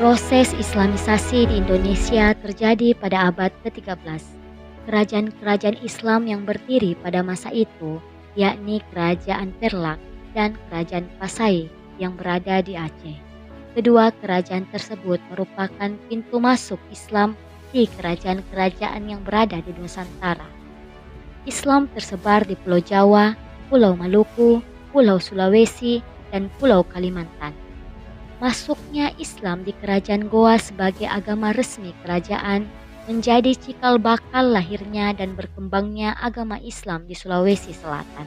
Proses Islamisasi di Indonesia terjadi pada abad ke-13. Kerajaan-kerajaan Islam yang berdiri pada masa itu, yakni Kerajaan Perlak dan Kerajaan Pasai yang berada di Aceh. Kedua kerajaan tersebut merupakan pintu masuk Islam di kerajaan-kerajaan yang berada di Nusantara. Islam tersebar di Pulau Jawa, Pulau Maluku, Pulau Sulawesi, dan Pulau Kalimantan. Masuknya Islam di Kerajaan Goa sebagai agama resmi kerajaan menjadi cikal bakal lahirnya dan berkembangnya agama Islam di Sulawesi Selatan.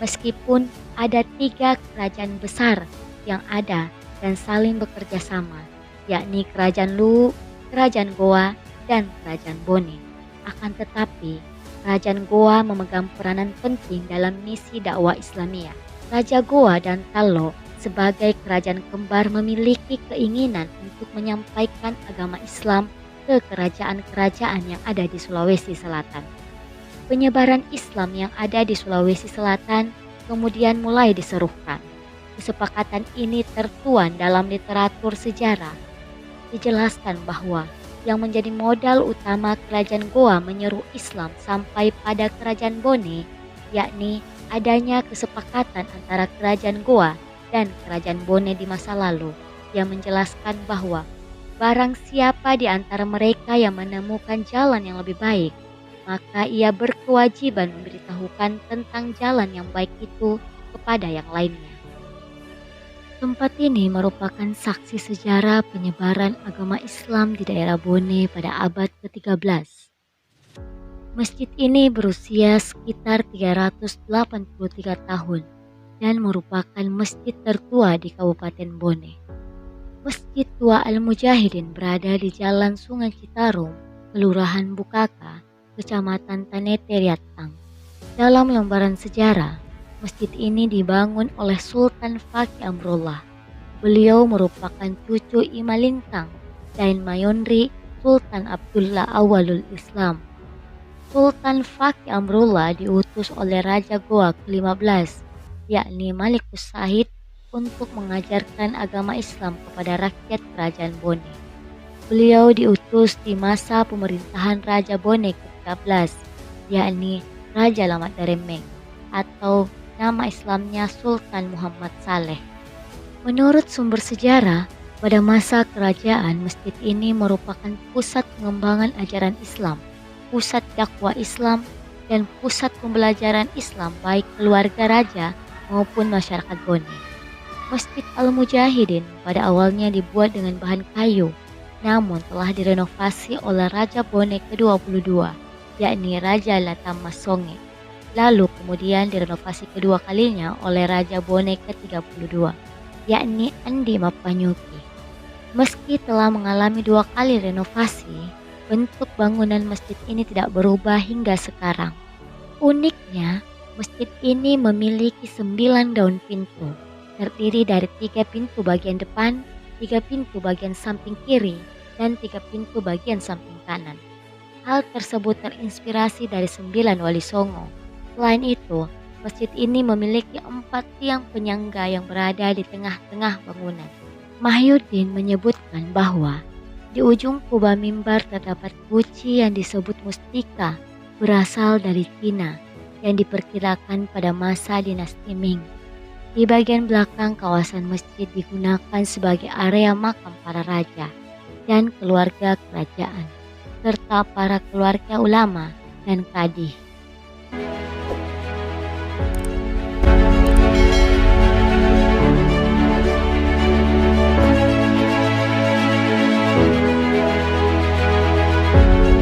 Meskipun ada 3 kerajaan besar yang ada dan saling bekerja sama, yakni Kerajaan Luwu, Kerajaan Goa, dan Kerajaan Bone. Akan tetapi, Kerajaan Goa memegang peranan penting dalam misi dakwah Islamiyah. Raja Goa dan Tallo sebagai kerajaan kembar memiliki keinginan untuk menyampaikan agama Islam ke kerajaan-kerajaan yang ada di Sulawesi Selatan. Penyebaran Islam yang ada di Sulawesi Selatan kemudian mulai diserukan. Kesepakatan ini tertuang dalam literatur sejarah. Dijelaskan bahwa yang menjadi modal utama Kerajaan Goa menyeru Islam sampai pada Kerajaan Bone, yakni adanya kesepakatan antara Kerajaan Goa dan Kerajaan Bone di masa lalu yang menjelaskan bahwa barang siapa di antara mereka yang menemukan jalan yang lebih baik, maka ia berkewajiban memberitahukan tentang jalan yang baik itu kepada yang lainnya. Tempat ini merupakan saksi sejarah penyebaran agama Islam di daerah Bone pada abad ke-13. Masjid ini berusia sekitar 383 tahun dan merupakan masjid tertua di Kabupaten Bone. Masjid Tua Al-Mujahidin berada di Jalan Sungai Citarum, Kelurahan Bukaka, Kecamatan Tanete Riatang. Dalam lembaran sejarah, masjid ini dibangun oleh Sultan Fakih Amrullah. Beliau merupakan cucu Imalintang dan Mayonri Sultan Abdullah Awalul Islam. Sultan Fakih Amrullah diutus oleh Raja Goa ke-15, yakni Malikus Sahid, untuk mengajarkan agama Islam kepada rakyat Kerajaan Bone. Beliau diutus di masa pemerintahan Raja Bone ke-13, yakni Raja Lamat Daremeng, atau nama Islamnya Sultan Muhammad Saleh. Menurut sumber sejarah, pada masa kerajaan masjid ini merupakan pusat pengembangan ajaran Islam, pusat dakwah Islam, dan pusat pembelajaran Islam baik keluarga raja maupun masyarakat Bone. Masjid Al-Mujahidin pada awalnya dibuat dengan bahan kayu, namun telah direnovasi oleh Raja Bone ke-22, yakni Raja Latam Masonge. Lalu kemudian direnovasi kedua kalinya oleh Raja Bone ke-32, yakni Andi Mapanyuki. Meski telah mengalami 2 kali renovasi, bentuk bangunan masjid ini tidak berubah hingga sekarang. Uniknya, masjid ini memiliki 9 daun pintu, terdiri dari 3 pintu bagian depan, 3 pintu bagian samping kiri, dan 3 pintu bagian samping kanan. Hal tersebut terinspirasi dari 9 Wali Songo. Selain itu, masjid ini memiliki 4 tiang penyangga yang berada di tengah-tengah bangunan. Mahyuddin menyebutkan bahwa di ujung kubah mimbar terdapat guci yang disebut mustika, berasal dari Cina, yang diperkirakan pada masa dinasti Ming. Di bagian belakang kawasan masjid digunakan sebagai area makam para raja dan keluarga kerajaan, serta para keluarga ulama dan kadhi.